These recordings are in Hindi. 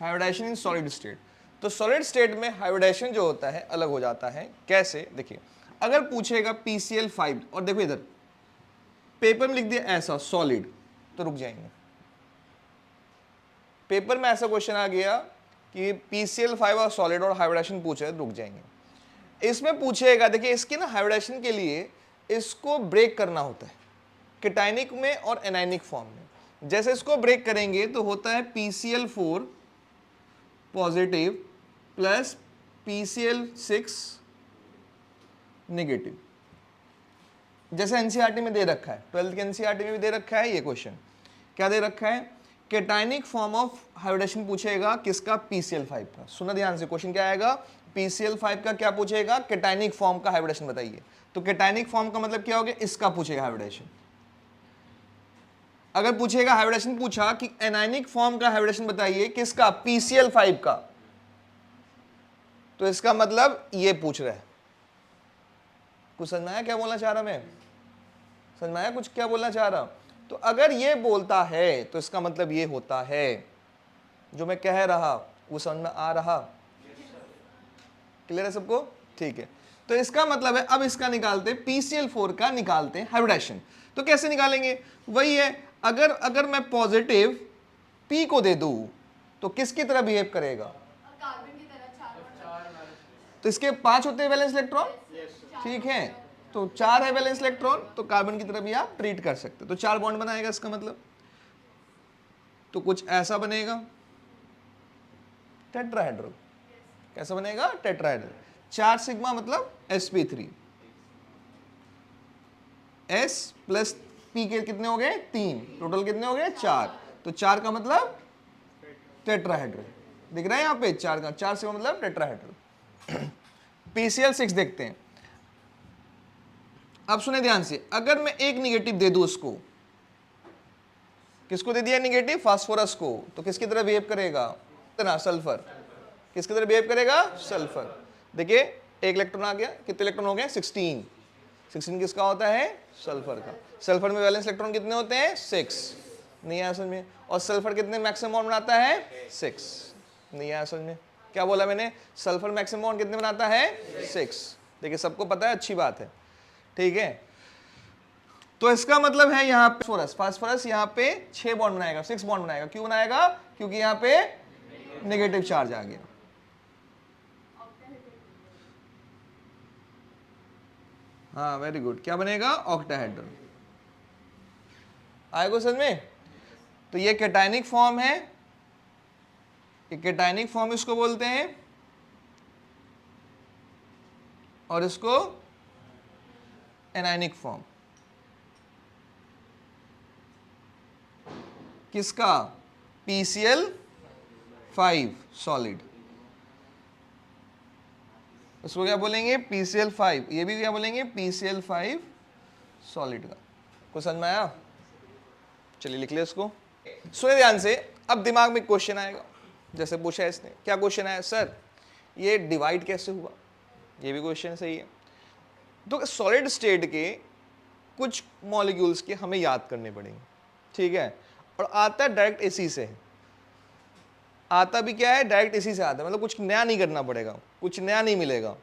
Hybridisation in solid state. तो सॉलिड स्टेट में हाइब्रिडाइजेशन जो होता है अलग हो जाता है। कैसे? देखिए, अगर पूछेगा PCl5 और देखो इधर पेपर में लिख दिया ऐसा सॉलिड, तो रुक जाएंगे। पेपर में ऐसा क्वेश्चन आ गया कि PCl5 और सॉलिड और हाइब्रिडाइजेशन पूछे, रुक जाएंगे। इसमें पूछेगा, देखिए इसके ना हाइब्रिडाइजेशन के लिए इसको ब्रेक करना होता है केटाइनिक में और एनाइनिक फॉर्म में। जैसे इसको ब्रेक करेंगे तो होता है PCl4 positive plus PCl6 negative. जैसे एनसीईआरटी में दे रखा है, 12th के एनसीईआरटी में भी दे रखा है ये क्वेश्चन। क्या दे रखा है? केटाइनिक फॉर्म ऑफ हाइब्रिडेशन पूछेगा, किसका? PCl5 का। सुना ध्यान से, क्वेश्चन क्या आएगा? PCl5 का क्या पूछेगा? केटाइनिक फॉर्म का हाइब्रिडेशन बताइए। तो केटाइनिक फॉर्म का मतलब क्या हो गया? इसका पूछेगा हाइब्रिडेशन। अगर पूछेगा हाइब्रिडेशन पूछा कि एनाइनिक फॉर्म का हाइब्रिडेशन बताइए, किसका? PCl5 का, तो इसका मतलब ये पूछ रहा है। कुछ समझ में आया क्या बोलना चाह रहा मैं? समझ में आया कुछ क्या बोलना चाह रहा? तो अगर ये बोलता है तो इसका मतलब ये होता है। जो मैं कह रहा वो समझ में आ रहा? क्लियर है सबको? ठीक है। तो इसका मतलब है, अब इसका निकालते, PCl4 का निकालते हैं हाइब्रिडेशन। तो कैसे निकालेंगे? वही है, अगर मैं पॉजिटिव P को दे दूं तो किसकी तरह बिहेव करेगा? कार्बन की तरह। तो इसके 5 होते हैं वैलेंस इलेक्ट्रॉन, ठीक है, तो 4 है वैलेंस इलेक्ट्रॉन, तो कार्बन की तरह भी आप ट्रीट कर सकते हो। तो 4 बॉन्ड बनाएगा इसका मतलब, तो कुछ ऐसा बनेगा टेट्राहेड्रल। कैसा बनेगा? टेट्राहेड्रल। 4 सिग्मा मतलब sp3, s प्लस p के कितने हो गए? 3, टोटल कितने हो गए? 4। तो 4 का मतलब टेट्राहेड्रल। दिख रहा है यहाँ पे 4 का, 4 सिग्मा मतलब टेट्राहेड्रल। PCl6 देखते हैं। अब सुने ध्यान से, अगर मैं एक निगेटिव दे दूं उसको, किसको दे दिया निगेटिव? फास्फोरस को, तो किसकी तरह बिहेव करेगा? इतना सल्फर। किसकी तरह बिहेव करेगा? सल्फर। देखिए एक इलेक्ट्रॉन आ गया, कितने इलेक्ट्रॉन हो गए? 16। 16 किसका होता है? सल्फर का। सल्फर में वैलेंस इलेक्ट्रॉन कितने होते हैं? 6। नहीं आया समझ में? और सल्फर कितने मैक्सिमम बॉन्ड बनाता है? 6। नहीं आया समझ में? क्या बोला मैंने? सल्फर मैक्सिमम बॉन्ड कितने बनाता है? 6। देखिए सबको पता है, अच्छी बात है, ठीक है। तो इसका मतलब है यहाँ पे फास्फोरस यहाँ पे 6 बॉन्ड बनाएगा, 6 बॉन्ड बनाएगा। क्यों बनाएगा? क्योंकि यहाँ पे नेगेटिव चार्ज आ गया। हाँ वेरी गुड, क्या बनेगा? ऑक्टाहेड्रल। आएगा समझ में? तो ये कैटायनिक फॉर्म है, ये कैटायनिक फॉर्म इसको बोलते हैं, और इसको एनायनिक फॉर्म। किसका? PCl5 solid. इसको क्या बोलेंगे? PCl5। ये भी क्या बोलेंगे? PCl5 सॉलिड का। कुछ समझ में आया? चलिए लिख लिया इसको। सुनिए ध्यान से, अब दिमाग में क्वेश्चन आएगा, जैसे पूछा है इसने। क्या क्वेश्चन आया? सर ये डिवाइड कैसे हुआ? ये भी क्वेश्चन सही है। तो सॉलिड स्टेट के कुछ मॉलिक्यूल्स के हमें याद करने पड़ेंगे, ठीक है। और आता है डायरेक्ट इसी से, आता भी क्या है? डायरेक्ट इसी से आता है, मतलब कुछ नया नहीं करना पड़ेगा, कुछ नया नहीं मिलेगा।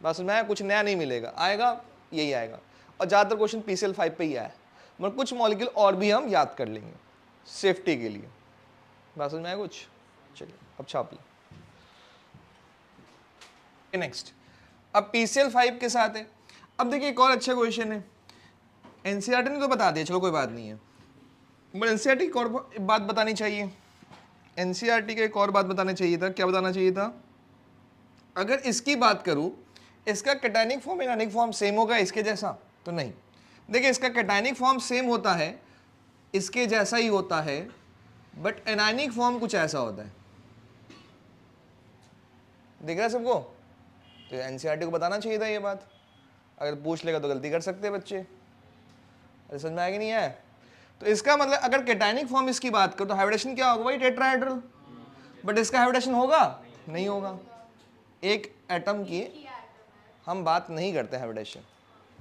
बस मैं कुछ नया नहीं मिलेगा, आएगा यही आएगा। और ज़्यादातर क्वेश्चन PCl5 पे ही आया है, मतलब कुछ मॉलिक्यूल और भी हम याद कर लेंगे सेफ्टी के लिए। बस में कुछ, चलिए अब छाप लें। नेक्स्ट, अब PCl5 के साथ है। अब देखिए एक और अच्छा क्वेश्चन है, एनसीईआरटी ने तो बता दिया, चलो कोई बात नहीं है, बट एनसीईआरटी की और बात बतानी चाहिए। एनसीईआरटी का एक और बात बताना चाहिए था। क्या बताना चाहिए था? अगर इसकी बात करूं, इसका cationic form anionic form same होगा इसके जैसा? तो नहीं। देखिए इसका कैटायनिक फॉर्म सेम होता है, इसके जैसा ही होता है, बट एनायनिक फॉर्म कुछ ऐसा होता है। दिख रहा है सबको? तो एनसीईआरटी को बताना चाहिए था ये बात। अगर पूछ लेगा तो गलती कर सकते हैं बच्चे। अरे समझ में आएगा नहीं है? तो इसका मतलब अगर कैटायनिक फॉर्म इसकी बात करो तो हाइब्रिडेशन क्या होगा? वही टेट्राहेड्रल। बट इसका हाइब्रिडेशन होगा? नहीं होगा। एक एटम की हम बात नहीं करते हाइब्रिडेशन,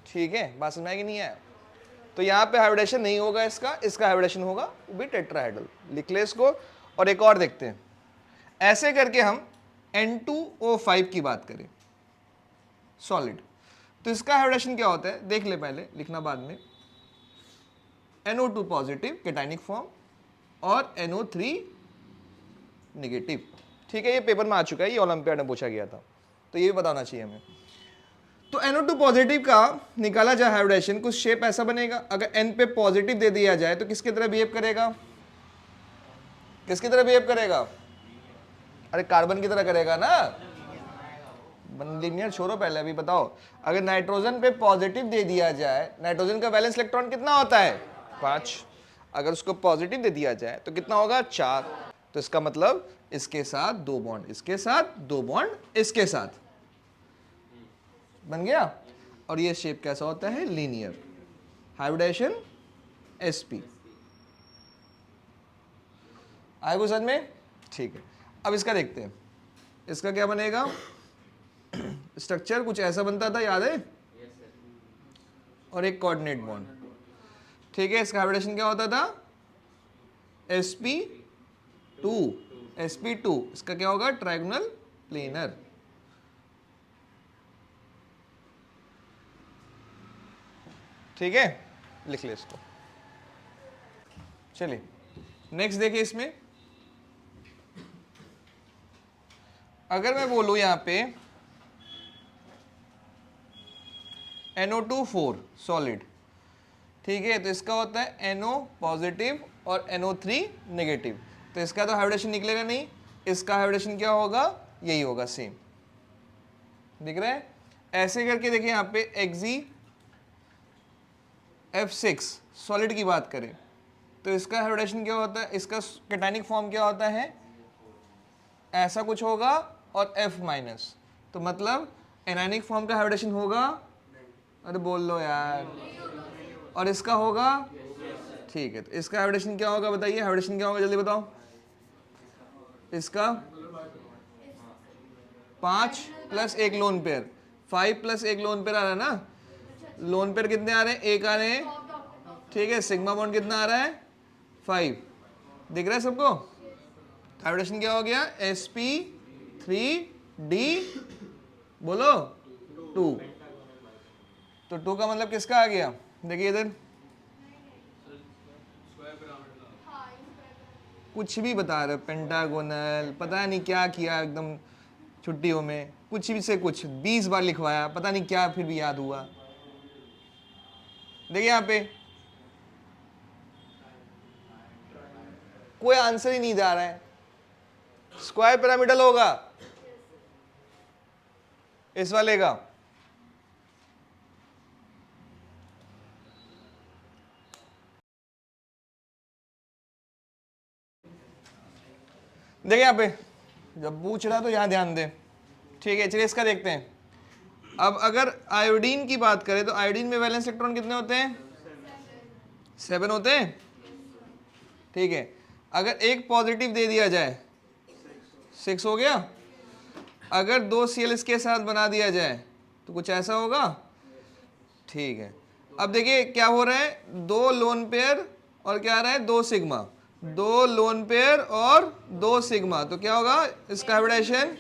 ठीक है। बात समझ में आएगी नहीं है? तो यहाँ पे हाइब्रिडेशन नहीं होगा इसका, इसका हाइब्रिडेशन होगा, वो भी टेट्राहेड्रल। लिख ले इसको। और एक और देखते हैं, ऐसे करके हम N2O5 की बात करें सॉलिड, तो इसका हाइब्रिडेशन क्या होता है देख ले, पहले लिखना बाद में। NO2 पॉजिटिव कैटायनिक फॉर्म और NO3 नेगेटिव। ठीक है, ये पेपर में आ चुका है, ये ओलंपियाड में पूछा गया था, तो ये भी बताना चाहिए हमें। तो NO2 पॉजिटिव का निकाला जाए हाइब्रिडेशन, कुछ शेप ऐसा बनेगा। अगर N पे पॉजिटिव दे दिया जाए तो किसकी तरह बिहेव करेगा, किसकी तरह बिहेव करेगा, अरे कार्बन की तरह करेगा ना। लीनियर छोड़ो, पहले अभी बताओ। अगर नाइट्रोजन पे पॉजिटिव दे दिया जाए, नाइट्रोजन का वैलेंस इलेक्ट्रॉन कितना होता है 5, अगर उसको पॉजिटिव दे दिया जाए तो कितना होगा 4। तो इसका मतलब इसके साथ 2 बॉन्ड, इसके साथ 2 बॉन्ड, इसके साथ बन गया। और ये शेप कैसा होता है लीनियर हाइब्रिडेशन sp। आए कुछ समझ में? ठीक है, अब इसका देखते हैं, इसका क्या बनेगा। स्ट्रक्चर कुछ ऐसा बनता था, याद है, और एक कोऑर्डिनेट बॉन्ड। ठीक है, इसका हाइब्रिडेशन क्या होता था sp2, sp2 इसका क्या होगा ट्रायगोनल प्लेनर। ठीक है, लिख ले इसको। चलिए नेक्स्ट देखिए, इसमें अगर मैं बोलूं यहां पे NO2 सॉलिड, ठीक है, तो इसका होता है NO पॉजिटिव और NO3 नेगेटिव। तो इसका तो हाइब्रिडेशन निकलेगा नहीं, इसका हाइब्रिडेशन क्या होगा, यही होगा सेम, दिख रहा है। ऐसे करके देखिए यहाँ पे F6 सॉलिड की बात करें तो इसका हाइब्रिडेशन क्या होता है, इसका कैटायनिक फॉर्म क्या होता है, ऐसा कुछ होगा और F माइनस, तो मतलब एनायनिक फॉर्म का हाइब्रिडेशन होगा, अरे बोल लो यार, और इसका होगा। ठीक है, तो इसका हाइब्रिडेशन क्या होगा बताइए, हाइब्रिडेशन क्या होगा जल्दी बताओ। इसका 5 plus 1 lone pair, 5 plus 1 lone pair आ रहा है ना, लोन पेयर कितने आ रहे हैं, 1 आ रहे हैं। ठीक है, सिग्मा बॉन्ड कितना आ रहा है 5, दिख रहा है सबको। हाइब्रिडेशन क्या हो गया sp3d, बोलो 2, तो 2 का मतलब किसका आ गया, देखिए इधर कुछ भी बता रहे, पेंटागोनल, पता नहीं क्या किया एकदम छुट्टियों में, कुछ भी से कुछ 20 बार लिखवाया, पता नहीं क्या फिर भी याद हुआ। देखिए यहाँ पे कोई आंसर ही नहीं जा रहा है, स्क्वायर पिरामिडल होगा इस वाले का। देखिए यहाँ पे जब पूछ रहा तो यहां ध्यान दें। ठीक है, चलिए इसका देखते हैं। अब अगर आयोडीन की बात करें तो आयोडीन में वैलेंस इलेक्ट्रॉन कितने होते हैं 7 होते हैं। ठीक है, अगर एक पॉजिटिव दे दिया जाए 6 हो गया, अगर 2 Cl इसके साथ बना दिया जाए तो कुछ ऐसा होगा। ठीक है, अब देखिए क्या हो रहा है, 2 लोन पेयर और क्या आ रहा है 2 सिग्मा, 2 लोन पेयर और 2 सिग्मा, तो क्या होगा इसका हाइब्रिडेशन,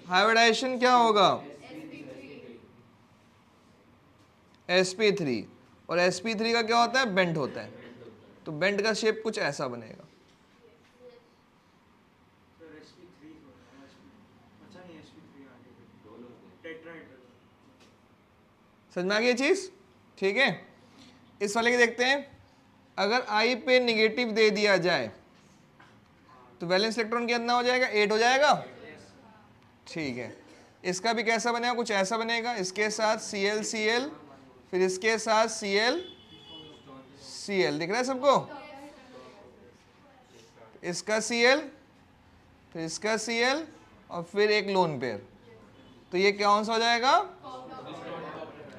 हाइब्रिडेशन क्या होगा sp3, और sp3 का क्या होता है बेंट होता है, तो बेंट का शेप कुछ ऐसा बनेगा। समझ में आ गई चीज। ठीक है, इस वाले के देखते हैं। अगर I पे निगेटिव दे दिया जाए तो वैलेंस इलेक्ट्रॉन कितना हो जाएगा 8 हो जाएगा। ठीक है, इसका भी कैसा बनेगा, कुछ ऐसा बनेगा, इसके साथ Cl Cl, फिर इसके साथ Cl Cl, दिख रहा है सबको, इसका Cl, फिर इसका Cl और फिर एक लोन पेयर, तो ये कौन सा हो जाएगा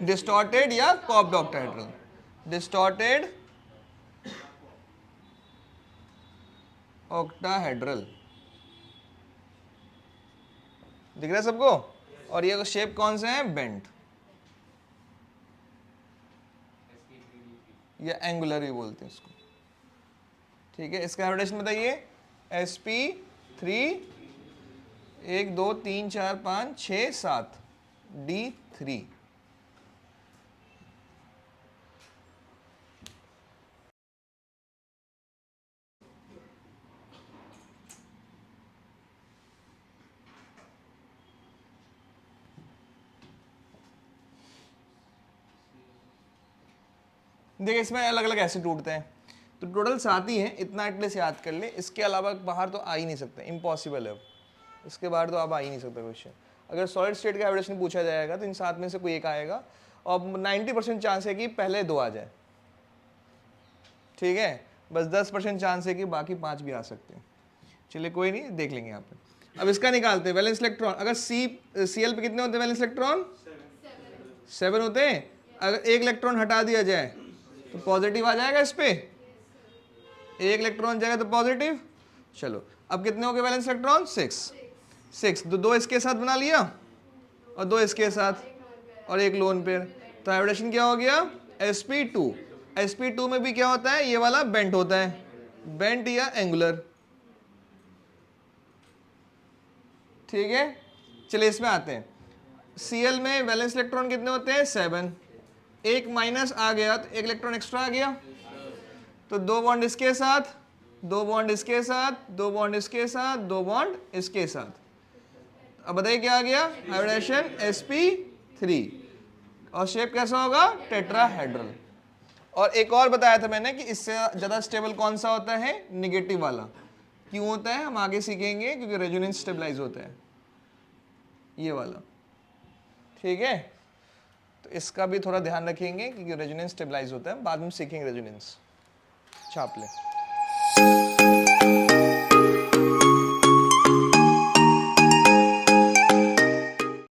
डिस्टॉर्टेड या कॉप्ड ऑक्टाहेड्रल, डिस्टॉर्टेड ऑक्टाहेड्रल, दिख रहा है सबको। और ये शेप कौन से हैं बेंट या एंगुलर भी बोलते हैं इसको। ठीक है, इसका हाइब्रिडेशन बताइए sp3 1 2 3 4 5 6 7 D3। देखिए इसमें अलग अलग एसिड टूटते हैं, तो टोटल 7 ही है, इतना एटलीस्ट याद कर ले। इसके अलावा बाहर तो आ ही नहीं सकते, इम्पॉसिबल है। इसके बाहर तो अब आ ही नहीं सकता क्वेश्चन। अगर सॉलिड स्टेट का हाइब्रिडेशन पूछा जाएगा तो इन 7 में से कोई एक आएगा, और 90% चांस है कि पहले 2 आ जाए, ठीक है। बस 10% चांस है कि बाकी 5 भी आ सकते हैं। चलिए कोई नहीं, देख लेंगे यहाँ पे। अब इसका निकालते हैं वैलेंस इलेक्ट्रॉन। अगर Cl पे कितने होते हैं वैलेंस इलेक्ट्रॉन? 7 होते हैं। अगर एक इलेक्ट्रॉन हटा दिया जाए तो पॉजिटिव आ जाएगा इस पे, एक इलेक्ट्रॉन जाएगा तो पॉजिटिव। चलो अब कितने हो गए वैलेंस इलेक्ट्रॉन? 6 तो 2 इसके साथ बना लिया और 2 इसके साथ और एक लोन पेयर, तो हाइब्रिडेशन क्या हो गया? sp2। sp2 में भी क्या होता है? ये वाला बेंट होता है, बेंट या एंगुलर, ठीक है। चलिए इसमें आते हैं। Cl में वैलेंस इलेक्ट्रॉन कितने होते हैं? 7। एक माइनस आ गया तो एक इलेक्ट्रॉन एक्स्ट्रा आ गया, तो 2 बॉन्ड इसके साथ, 2 बॉन्ड इसके साथ, 2 बॉन्ड इसके साथ, 2 बॉन्ड इसके साथ। अब बताइए क्या आ गया? हाइब्रिडेशन sp3, और शेप कैसा होगा? टेट्राहेड्रल। और एक और बताया था मैंने कि इससे ज़्यादा स्टेबल कौन सा होता है? निगेटिव वाला। क्यों होता है हम आगे सीखेंगे, क्योंकि रेजोनेंस स्टेबलाइज होता है ये वाला, ठीक है। तो इसका भी थोड़ा ध्यान रखेंगे क्योंकि रेजोनेंस स्टेबलाइज होता है, बाद में सीखेंगे रेजोनेंस। छाप ले।